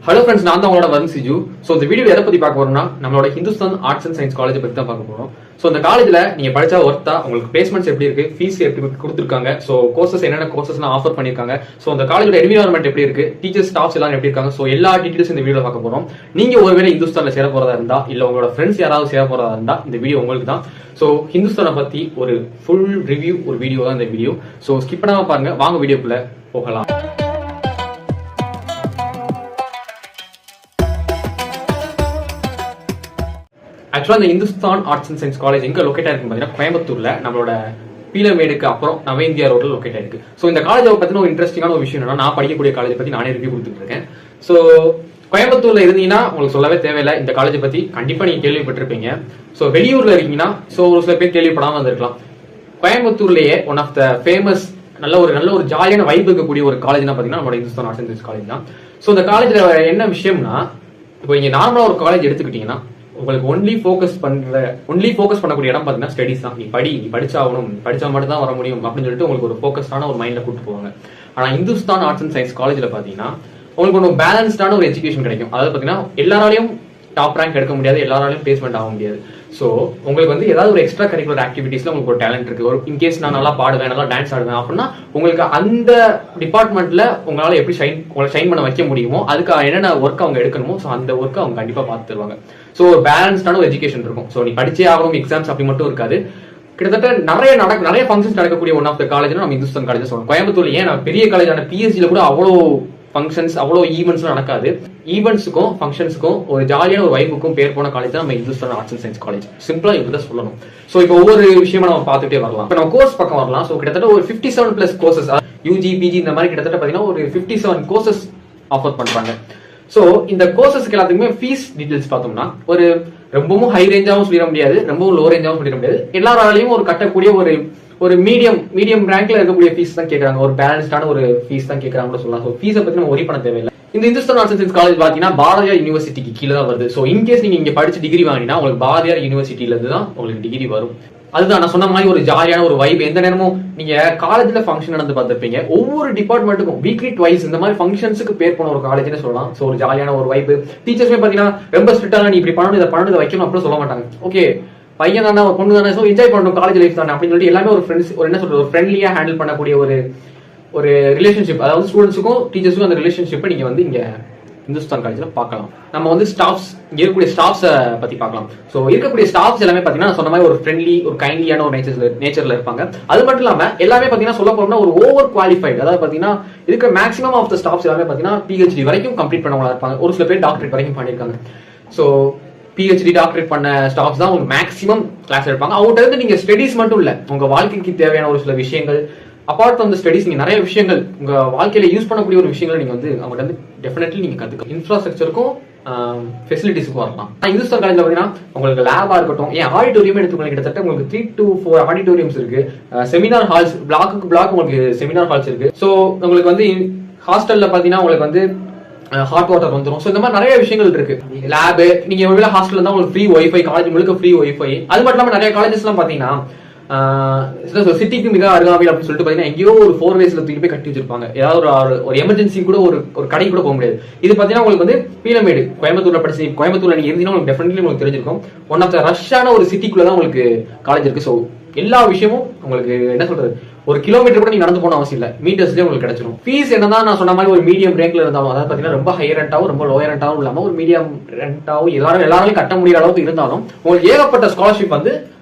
Hello friends, நான் தான் உங்களோட வருண் சிஜு. ஸோ இந்த வீடியோ எதை பத்தி பார்க்க போறோம்னா, நம்மளோட ஹிந்துஸ்தான் ஆர்ட்ஸ் அண்ட் சயின்ஸ் காலேஜை பத்தி தான் பார்க்க போறோம். ஸோ இந்த காலேஜ்ல நீங்க படிச்சா ஒர்த்தா, உங்களுக்கு பிளேஸ்மெண்ட்ஸ் எப்படி இருக்கு, ஃபீஸ் எப்படி கொடுத்துருக்காங்க, ஸோ கோர்சஸ் என்னென்ன கோர்சஸ்லாம் ஆஃபர் பண்ணிருக்காங்க, ஸோ அந்த காலேஜோட என்விரான்மெண்ட் எப்படி இருக்கு, டீச்சர்ஸ் ஸ்டாஃப்ஸ் எல்லாம் எப்படி இருக்காங்க, ஸோ எல்லா டீடைல்ஸ் இந்த வீடியோ பார்க்க போறோம். நீங்க ஒருவேளை ஹிந்துஸ்தான்ல சேர போறதா இருந்தா, இல்ல உங்களோட ஃப்ரெண்ட்ஸ் யாராவது சேர போறதா இருந்தா இந்த வீடியோ உங்களுக்கு தான். ஸோ ஹிந்துஸ்தானை பத்தி ஒரு ஃபுல் ரிவ்யூ, ஒரு வீடியோ தான் இந்த வீடியோ. ஸோ ஸ்கிப் பண்ணாம பாருங்க, வாங்க வீடியோக்குள்ள போகலாம். ஆக்சுவலா இந்த Hindustan arts and science college எங்க லொக்கேட் ஆயிருக்கு பாத்தீங்கன்னா, கோயம்புத்தூர்ல நம்மளோட பீலமேடுக்கு அப்புறம் நவ இந்தியா ரோட்ல லொக்கேட் ஆயிருக்கு. ஸோ இந்த காலேஜை பத்தின ஒரு இன்ட்ரெஸ்டிங்கான ஒரு விஷயம் என்னன்னா, நான் படிக்கக்கூடிய காலேஜ் பத்தி நானே ரிவ்யூ கொடுத்துட்டு இருக்கேன். ஸோ கோயம்புத்தூர்ல இருந்தீங்கன்னா உங்களுக்கு சொல்லவே தேவையில்லை, இந்த காலேஜை பத்தி கண்டிப்பா நீங்க கேள்விப்பட்டிருப்பீங்க. ஸோ வெளியூர்ல இருக்கீங்கன்னா ஸோ ஒரு சில பேர் கேள்விப்படாம வந்திருக்கலாம். கோயம்புத்தூர்லயே ஒன் ஆஃப் த ஃபேமஸ் நல்ல ஒரு ஜாலியான வைப் இருக்கக்கூடிய ஒரு காலேஜ்னா பாத்தீங்கன்னா நம்மளோட Hindustan arts and science college தான். ஸோ இந்த காலேஜ்ல என்ன விஷயம்னா, இப்போ நீங்க நார்மலா ஒரு காலேஜ் எடுத்துக்கிட்டீங்கன்னா உங்களுக்கு ஒன்லி ஃபோக்கஸ் பண்ணக்கூடிய இடம் பாத்தீங்கன்னா ஸ்டடிஸ் தான். நீ படிச்சாகணும், படிச்சா மட்டும் தான் வர முடியும் அப்படின்னு சொல்லிட்டு உங்களுக்கு ஒரு ஃபோக்கஸ்டான ஒரு மைண்ட்ல கூட்டு போவாங்க. ஆனா ஹிந்துஸ்தான் ஆர்ட்ஸ் அண்ட் சயின்ஸ் காலேஜ்ல பாத்தீங்கன்னா உங்களுக்கு ஒரு பேலன்ஸ்டான ஒரு எஜுகேஷன் கிடைக்கும். அதாவது பாத்தீங்கன்னா எல்லாராலையும் டாப் ரேங்க் எடுக்க முடியாது, எல்லாராலையும் பிளேஸ்மெண்ட் ஆக முடியாது. ஸோ உங்களுக்கு வந்து ஏதாவது ஒரு எக்ஸ்ட்ரா கரிக்குலர் ஆக்டிவிட்டிஸ்ல உங்களுக்கு ஒரு டேலண்ட் இருக்கு, ஒரு இன்கேஸ் நான் நல்லா பாடுவேன், நல்லா டான்ஸ் ஆடுவேன் அப்படின்னா உங்களுக்கு அந்த டிபார்ட்மெண்ட்ல உங்களால எப்படி ஷைன் பண்ண வைக்க முடியுமோ அதுக்கு என்னென்ன ஒர்க் அவங்க எடுக்கணுமோ ஸோ அந்த ஒர்க் அவங்க கண்டிப்பா பார்த்து தருவாங்க. ஸோ ஒரு பேலன்ஸ்டான ஒரு எஜுகேஷன் இருக்கும். ஸோ நீ படிச்சே ஆகணும், எக்ஸாம்ஸ் அப்படி மட்டும் இருக்காது. கிட்டத்தட்ட நிறைய ஃபங்க்ஷன்ஸ் நடக்கக்கூடிய ஒன் ஆஃப் த காலேஜ் நம்ம ஹிந்துஸ்தான் காலேஜ் சொல்லணும். கோயம்புத்தூர்ல ஏன் பெரிய காலேஜான பிஎஸ்சியில கூட அவ்வளோ ஃபங்க்ஷன்ஸ், அவ்வளோ ஈவெண்ட்ஸ் நடக்காது. ஈவெண்ட்ஸுக்கும் ஃபங்க்ஷன்ஸுக்கும் ஒரு ஜாலியான ஒரு வைப்புக்கும் பேர் போன காலேஜ் தான் நம்ம Hindustan arts and science college. சிம்பிளா இப்படி சொல்லணும். ஸோ இப்போ ஒவ்வொரு விஷயமா நம்ம பார்த்துட்டே வரலாம். இப்போ நம்ம கோர்ஸ் பக்கம் வரலாம். ஸோ கிட்டத்தட்ட ஒரு 57+ கோர்சஸ், யூஜி பிஜி இந்த மாதிரி கிட்டத்தட்ட பார்த்தீங்கன்னா ஒரு 57 கோர்சஸ் ஆஃபர் பண்றாங்க. ஸோ இந்த கோர்சஸ்க்கு எல்லாத்துக்குமே ஃபீஸ் டீடைல்ஸ் பார்த்தோம்னா ஒரு ரொம்பவும் ஹை ரேஞ்சாவும் சொல்லிட முடியாது, ரொம்பவும் லோ ரேஞ்சாவும் சொல்லிட முடியாது. எல்லாராலையும் ஒரு கட்டக்கூடிய ஒரு மீடியம் ரேங்க்ல இருக்கக்கூடிய ஃபீஸ் தான் கேட்கறாங்க, ஒரு பேலன்ஸ்டான ஒரு ஃபீஸ் தான் கேட்கறாங்கன்னு சொல்லலாம். ஸோ ஃபீஸை பத்தி நம்ம ஒரி பண்ண தேவையில்லை. இந்த Hindustan arts and science college பாத்தீங்கன்னா பாரதியார் யூனிவர்சிட்டிக்கு கீழே தான் வருது. ஸோ இன்கேஸ் நீங்க இங்க படிச்சு டிகிரி வாங்கினா உங்களுக்கு பாரதியார் யூனிவர்சிட்டியில இருந்து தான் உங்களுக்கு டிகிரி வரும். அதுதான் நான் சொன்ன மாதிரி ஒரு ஜாலியான ஒரு வைப். எந்த நேரமும் நீங்க காலேஜ்ல ஃபங்க்ஷன் நடந்து பார்த்திருப்பீங்க, ஒவ்வொரு டிபார்ட்மெண்ட்டுக்கும் வீக்லி ட்வைஸ் இந்த மாதிரி ஃபங்க்ஷன்ஸுக்கு பேர் போன ஒரு காலேஜ்னு சொல்லலாம். ஸோ ஒரு ஜாலியான ஒரு வைப். டீச்சர்ஸ்மே பாத்தீங்கன்னா ரொம்ப ஸ்ட்ரிக்டாக நீ இப்படி பண்ணணும், இதை பண்ணணும், இதை வைக்கணும் அப்படின்னு சொல்ல மாட்டாங்க. ஓகே பையன் தானே, ஒரு பொண்ணு தானே, ஸோ என்ஜாய் பண்ணணும் காலேஜ் லைஃப் தானே அப்படின்னு சொல்லிட்டு எல்லாமே ஒரு ஃப்ரெண்ட்ஸ், ஒரு என்ன சொல்றது, ஒரு ஃப்ரெண்ட்லியா ஹேண்டில் பண்ணக்கூடிய ஒரு ரிலேஷன்ஷிப். அதாவது ஸ்டூடெண்ட்ஸுக்கும் டீச்சர்ஸுக்கும் அந்த ரிலேஷன்ஷிப்பை நீங்க வந்து இங்க ஹிந்துஸ்தான் காலேஜ்ல பார்க்கலாம். நம்ம வந்து ஸ்டாஃப்ஸ், இங்க இருக்கக்கூடிய ஸ்டாஃப்ஸை பத்தி பார்க்கலாம். ஸோ இருக்கக்கூடிய ஸ்டாஃப்ஸ் எல்லாமே பாத்தீங்கன்னா சொன்ன மாதிரி ஒரு ஃப்ரெண்ட்லி, ஒரு கைண்ட்லியான ஒரு நேச்சர்ல இருப்பாங்க. அது மட்டும் இல்லாம எல்லாமே பாத்தீங்கன்னா சொல்ல போறோம்னா ஒரு ஓவர் குவாலிஃபைட், அதாவது பாத்தீங்கன்னா இருக்கிற மேக்ஸிமம் ஆஃப் த ஸ்டாஃப்ஸ் எல்லாமே பாத்தீங்கன்னா பிஹெச்டி வரைக்கும் கம்ப்ளீட் பண்ணவங்களா இருப்பாங்க. ஒரு சில பேர் டாக்டரேட் வரைக்கும் பண்ணியிருக்காங்க. ஸோ பிஹெச்டி டாக்டரேட் பண்ண ஸ்டாஃப்ஸ் தான் உங்களுக்கு மேக்ஸிமம் கிளாஸ் எடுப்பாங்க. அவங்ககிட்ட இருந்து நீங்க ஸ்டடீஸ் மட்டும் இல்ல, உங்க வாழ்க்கைக்கு தேவையான ஒரு சில விஷயங்கள், அப்பார்ட் ஃப்ரம் த ஸ்டடீஸ் நீங்க நிறைய விஷயங்கள் உங்க வாழ்க்கையில யூஸ் பண்ணக்கூடிய ஒரு விஷயங்களை நீங்க வந்து அவங்ககிட்ட வந்து டெஃபினெட்லி நீங்க கத்துக்கலாம். இன்ஃப்ராஸ்ட்ரக்சருக்கும் ஃபெசிலிட்டிஸுக்கும் வரலாம். ஹிந்துஸ்தான் காலேஜ்ல பாத்தீங்கன்னா உங்களுக்கு லேபா இருக்கட்டும், ஏன் ஆடிட்டோரியம் எடுத்துக்கணும், கிட்டத்தட்ட உங்களுக்கு 3 to 4 ஆடிட்டோரியம்ஸ் இருக்கு. செமினார் ஹால்ஸ், பிளாக் உங்களுக்கு செமினார் ஹால்ஸ் இருக்கு. ஸோ உங்களுக்கு வந்து ஹாஸ்டல்ல பாத்தீங்கன்னா உங்களுக்கு வந்து ஹாட் வாட்டர் வந்துடும். ஸோ இந்த மாதிரி நிறைய விஷயங்கள் இருக்கு. லேபு, நீங்க ஒருவேளை ஹாஸ்டல் தான் உங்களுக்கு ஃப்ரீ ஒய்ஃபை, காலேஜ் முழுக்க ஃப்ரீ ஒய்ஃபை. அது மட்டும் இல்லாம நிறைய காலேஜஸ் எல்லாம் பாத்தீங்கன்னா சிட்டிக்கு மிக அருகாமையில் அப்படின்னு சொல்லிட்டு பாத்தீங்கன்னா எங்கேயோ ஒரு 4 waysல தூக்கி போய் கட்டி வச்சிருப்பாங்க. ஏதாவது ஒரு எமர்ஜென்சி கூட ஒரு கடை கூட போக முடியாது. இது பாத்தீங்கன்னா உங்களுக்கு வந்து பீலமேடு, கோயம்புத்தூர்ல நீங்க இருந்தீங்கன்னா உங்களுக்கு டெஃபினெட்லி உங்களுக்கு தெரிஞ்சிருக்கும். ஒன் ஆஃப் த ரஷ்ஷான ஒரு சிட்டிக்குள்ள தான் உங்களுக்கு காலேஜ் இருக்கு. ஸோ எல்லா விஷயமும் உங்களுக்கு என்ன சொல்றது, ஒரு கிலோமீட்டர் கூட நீங்க நடந்து போன அவசியம் இல்லை, மீட்டர்ஸ்லேயே உங்களுக்கு கிடைச்சிடும். ஃபீஸ் என்னதான் நான் சொன்ன மாதிரி ஒரு மீடியம் ரேங்க்ல இருந்தாலும், அதாவது பாத்தீங்கன்னா ரொம்ப ஹையர் ரெண்டாவும் ரொம்ப லோயர் ரெண்டாவும் இல்லாம ஒரு மீடியம் ரெண்டாவும் எல்லாராலையும் கட்ட முடியாத அளவுக்கு இருந்தாலும் உங்களுக்கு ஏகப்பட்ட ஸ்காலர்ஷிப் வந்து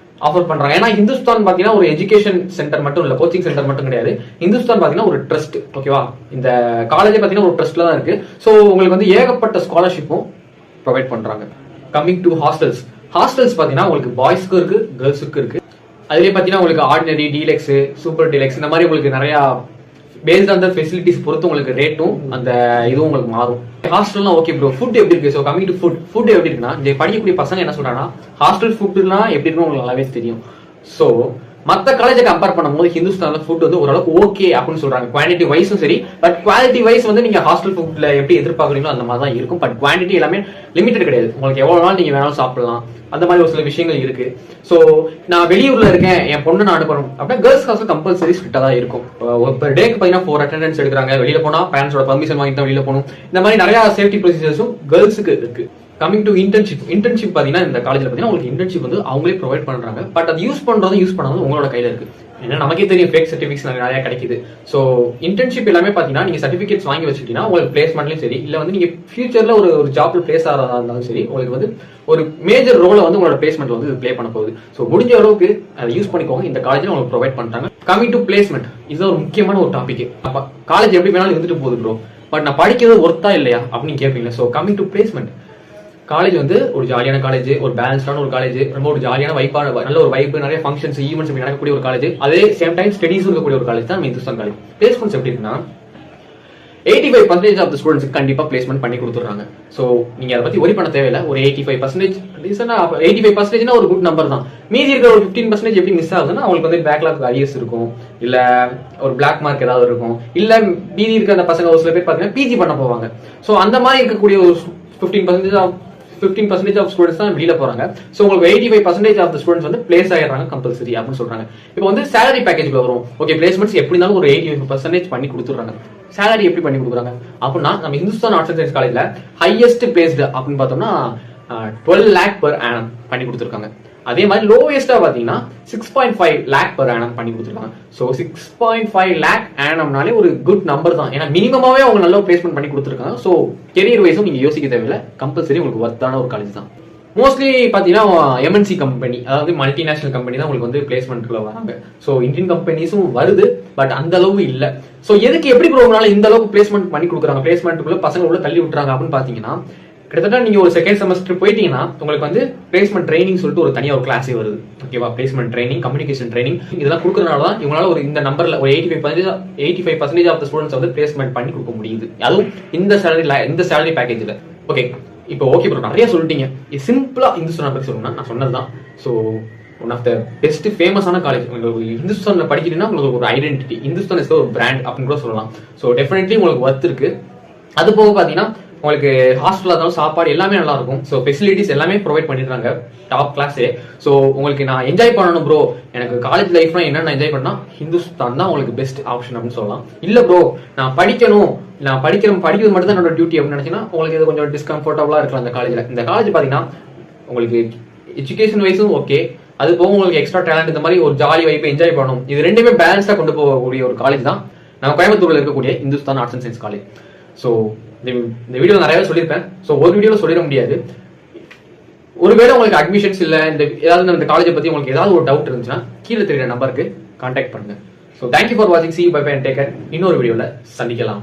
ஆஃபர் பண்றாங்க. ஏன்னா ஹிந்துஸ்தான் பாத்தீங்கன்னா ஒரு எஜுகேஷன் சென்டர் மட்டும் இல்ல, கோச்சிங் சென்டர் மட்டும் கிடையாது. ஹிந்துஸ்தான் பாத்தீங்கன்னா ஒரு ட்ரஸ்ட். ஓகேவா, இந்த காலேஜ் பாத்தீங்கன்னா ஒரு ட்ரஸ்ட்ல தான் இருக்கு. ஸோ உங்களுக்கு வந்து ஏகப்பட்ட ஸ்காலர்ஷிப்பும் ப்ரொவைட் பண்றாங்க. கம்மிங் டு ஹாஸ்டல்ஸ் பாத்தீங்கன்னா உங்களுக்கு பாய்ஸ்க்கும் இருக்கு, கேர்ள்ஸுக்கும் இருக்கு. அதுலயே பாத்தீங்கன்னா உங்களுக்கு ஆர்டினரி, டீலக்ஸ், சூப்பர் டீலக்ஸ் இந்த மாதிரி உங்களுக்கு நிறைய பேஸ்ட் ஆன் த ஃபெசிலிட்டிஸ் பொறுத்து உங்களுக்கு ரேட்டும் அந்த இதுவும் உங்களுக்கு மாறும். ஹாஸ்டல்லாம் ஓகே ப்ரோ, ஃபுட் எப்படி இருக்கு? ஸோ கமிங் டு ஃபுட் எப்படி இருக்குன்னா, இந்த படிக்கக்கூடிய பசங்க என்ன சொல்றாங்கன்னா ஹாஸ்டல் ஃபுட்னா எப்படி இருக்கும் உங்களுக்கு நல்லாவே தெரியும். ஸோ மற்ற காலேஜை கம்பேர் பண்ணும்போது ஹிந்துஸ்தான்ல ஃபுட் வந்து ஓரளவுக்கு ஓகே அப்படின்னு சொல்றாங்க. குவான்டிட்டி வைஸும் சரி, பட் குவாலிட்டி வைஸ் வந்து நீங்க ஹாஸ்டல் ஃபுட்ல எப்படி எதிர்பார்க்குறீங்களோ அந்த மாதிரி தான் இருக்கும். பட் குவான்டிட்டி எல்லாமே லிமிடெட் கிடையாது. உங்களுக்கு எவ்வளவு நாள் நீங்க வேணாலும் சாப்பிடலாம். அந்த மாதிரி ஒரு சில விஷயங்கள் இருக்கு. சோ நான் வெளியூர்ல இருக்கேன், என் பொண்ணு நான் அனுப்பணும் அப்படின்னா கேர்ள்ஸ் ஹாஸ்டல் கம்பல்சரி ஸ்ட்ரிக்டா தான் இருக்கும். பெர் டேக்கு பாத்தீங்கன்னா 4 அட்டெண்டன்ஸ் எடுக்கிறாங்க. வெளியில போனா பேரண்ட்ஸோட பர்மிஷன் வாங்கிட்டு தான் வெளியில போகணும். இந்த மாதிரி நிறைய சேஃப்டி ப்ரொசீஜர்ஸும் கேர்ள்ஸுக்கு இருக்கு. கமிங் டு இன்டர்ன்ஷிப் பாத்தீங்கன்னா இந்த காலேஜ்ல பாத்தீங்கன்னா உங்களுக்கு இன்டர்ன்ஷிப் வந்து அவங்களே ப்ரொவைட் பண்றாங்க. பட் அது யூஸ் பண்ணாலும் உங்களோட கையில இருக்கு. ஏன்னா நமக்கே தெரியும் ஃபேக் சர்டிபிகேட்ஸ் நிறைய கிடைக்குது. ஸோ இன்டர்ன்ஷிப் எல்லாமே பாத்தீங்கன்னா நீங்க சர்டிபிகேட்ஸ் வாங்கி வச்சுட்டீங்கன்னா உங்களுக்கு பிளேஸ்மெண்ட்லயும் சரி, இல்ல வந்து நீங்க ஃபியூச்சர்ல ஒரு ஜாப்ல பிளேஸ் ஆகிறதா இருந்தாலும் சரி, உங்களுக்கு வந்து ஒரு மேஜர் ரோலை வந்து உங்களோட பிளேஸ்மெண்ட் வந்து பிளே பண்ண போகுது. ஸோ முடிஞ்ச அளவுக்கு அதை யூஸ் பண்ணிக்கோங்க. இந்த காலேஜ்ல உங்களுக்கு ப்ரொவைட் பண்றாங்க. கமிங் டு பிளேஸ்மெண்ட், இது ஒரு முக்கியமான ஒரு டாபிக். அப்ப காலேஜ் எப்படி வேணாலும் இருந்துட்டு போகுது ப்ரோ, பட் நான் படிக்கிறது ஒர்த்தா இல்லையா அப்படின்னு கேட்பீங்க. So coming to placement, college வந்து ஒரு ஜாலியான காலேஜ், ஒரு பேலன்ஸ்டான ஒரு காலேஜ், ரொம்ப ஒரு ஜாலியான வைப்பான நல்ல ஒரு வைப்பு, நிறைய ஃபங்க்ஷன்ஸ் ஈவெண்ட்ஸ் நடக்கக்கூடிய ஒரு காலேஜ், அதே சேம் டைம் ஸ்டடீஸ் இருக்கக்கூடிய ஒரு காலேஜ் தான் இந்துஸ்தான் காலேஜ். பிளேஸ்மெண்ட்ஸ் எப்படி இருக்குன்னா 85% ஆஃப் த ஸ்டூடெண்ட்ஸ்க்கு கண்டிப்பா பிளேஸ்மெண்ட் பண்ணி கொடுத்துறாங்க. சோ நீங்க அதை பத்தி ஒரி பண்ண தேவையில்லை. ஒரு 85% ரீசனா 85% ஒரு குட் நம்பர் தான். மீதி இருக்கிற ஒரு 15% எப்படி மிஸ் ஆகுதுன்னா அவங்களுக்கு வந்து பேக்லாக் அரியர்ஸ் இருக்கும், இல்ல ஒரு பிளாக் மார்க் ஏதாவது இருக்கும், இல்ல மீதி இருக்கிற அந்த பசங்க ஒரு சில பேர் பாத்தீங்கன்னா பிஜி பண்ண போவாங்க. சோ அந்த மாதிரி இருக்கக்கூடிய ஒரு 15% ஆஃப் ஸ்டூடெண்ட்ஸ் தான் வெளியில போறாங்க. சோ உங்களுக்கு 85% ஆஃப் த ஸ்டூடெண்ட்ஸ் வந்து பிளேஸ் ஆயிடுறாங்க கம்பல்சரி அப்படின்னு சொல்றாங்க. இப்போ வந்து சேலரி பேக்கேஜ்ல வரும். ஓகே, பிளேஸ்மெண்ட்ஸ் எப்படி இருந்தாலும் ஒரு 85% பண்ணி கொடுத்துறாங்க. சேலரி எப்படி பண்ணி கொடுக்குறாங்க அப்படின்னா நம்ம இந்துஸ்தான் ஆர்ட்ஸ் அண்ட் சயின்ஸ் காலேஜ்ல ஹையஸ்ட் பிளேஸ்டு அப்படின்னு பார்த்தோம்னா 12 lakh per annum பண்ணி கொடுத்துருக்காங்க. அதே மாதிரி லோவஸ்டா பாத்தீங்கன்னா 6.5 lakh per annum பண்ணி கொடுத்துருக்காங்க. ஸோ 6.5 lakh annumனாலே ஒரு குட் நம்பர் தான். ஏன்னா மினிமமாவே அவங்க நல்ல பிளேஸ்மெண்ட் பண்ணி கொடுத்துருக்காங்க. ஸோ கெரியர் வைஸும் நீங்க யோசிக்க தேவையில்லை, கம்பல்சரி உங்களுக்கு ஒர்த்தான ஒரு காலேஜ் தான். மோஸ்ட்லி பாத்தீங்கன்னா எம்என்சி கம்பெனி, அதாவது மல்டிநேஷனல் கம்பெனி தான் உங்களுக்கு வந்து பிளேஸ்மெண்ட்குள்ள வராங்க. ஸோ இந்தியன் கம்பெனிஸும் வருது, பட் அந்த அளவு இல்ல. ஸோ எதுக்கு எப்படி ப்ரோக்ராம்னால இந்த அளவுக்கு பிளேஸ்மெண்ட் பண்ணி கொடுக்குறாங்க, பிளேஸ்மெண்ட்டுக்குள்ள பசங்க உள்ள தள்ளி விட்டுறாங்க அப்படின்னு பாத்தீங்கன்னா, கிட்டத்தட்ட நீங்க ஒரு செகண்ட் செமஸ்டர் போயிட்டீங்கன்னா உங்களுக்கு வந்து பிளேஸ்மெண்ட் ட்ரைனிங் சொல்லிட்டு ஒரு தனியா ஒரு கிளாஸே வருது. ஓகேவா, பிளேஸ்மெண்ட் ட்ரைனிங், கம்யூனிகேஷன் ட்ரைனிங், இதெல்லாம் கொடுக்கறதுனால தான் இவங்களால ஒரு இந்த நம்பர்ல ஒரு 85% ஆஃப் த ஸ்டூடெண்ட்ஸ் வந்து பிளேஸ்மெண்ட் பண்ணி கொடுக்க முடியுது. அதுவும் இந்த சேலரி பேக்கேஜ்ல. ஓகே, இப்போ ஓகே ப்ரோ, நிறைய சொல்லிட்டீங்க. சிம்பிளா இந்துஸ்தான் பத்தி சொல்லணும்னா நான் சொன்னதுதான். So one of the best ஃபேமஸான காலேஜ். உங்களுக்கு இந்துஸ்தான்ல படிக்கிறீங்கன்னா உங்களுக்கு ஒரு ஐடென்டிட்டி, இந்துஸ்தான் இஸ் ஒரு பிராண்ட் அப்படின்னு கூட சொல்லலாம். ஸோ டெஃபினெட்லி உங்களுக்கு ஒர்த் இருக்கு. அது போக பாத்தீங்கன்னா உங்களுக்கு ஹாஸ்டலா இருந்தாலும் சாப்பாடு எல்லாமே நல்லா இருக்கும். ஸோ ஃபெசிலிட்டிஸ் எல்லாமே ப்ரொவைட் பண்ணிடுறாங்க, டாப் கிளாஸே. ஸோ உங்களுக்கு நான் என்ஜாய் பண்ணணும் ப்ரோ, எனக்கு காலேஜ் லைஃப்னா என்னென்ன என்ஜாய் பண்ணா ஹிந்துஸ்தான் தான் உங்களுக்கு பெஸ்ட் ஆப்ஷன் அப்படின்னு சொல்லலாம். இல்ல ப்ரோ நான் படிக்கிறது மட்டும் தான் என்னோட டியூட்டி அப்படின்னு நினைச்சீங்கன்னா உங்களுக்கு இது கொஞ்சம் டிஸ்கம்ஃபர்டபுளா இருக்கலாம் அந்த காலேஜ்ல. இந்த காலேஜ் பாத்தீங்கன்னா உங்களுக்கு எஜுகேஷன் வைஸும் ஓகே, அது போக உங்களுக்கு எக்ஸ்ட்ரா டேலண்ட், இந்த மாதிரி ஒரு ஜாலி வைப்பை என்ஜாய் பண்ணணும், இது ரெண்டுமே பேலன்ஸா கொண்டு போகக்கூடிய ஒரு காலேஜ் தான் நம்ம கோயம்புத்தூர்ல இருக்கக்கூடிய Hindustan arts and science college. So இந்த வீடியோ நிறையவே சொல்லியிருப்பேன். ஸோ ஒரு வீடியோல சொல்லிட முடியாது. ஒருவேளை உங்களுக்கு அட்மிஷன்ஸ் இல்ல இந்த காலேஜை பத்தி உங்களுக்கு ஏதாவது ஒரு டவுட் இருந்துச்சுன்னா கீழே தெரியுற நம்பருக்கு கான்டாக்ட் பண்ணுங்க. ஸோ தேங்க்யூ ஃபார் வாட்சிங். See you, bye bye and take care. இன்னொரு வீடியோல சந்திக்கலாம்.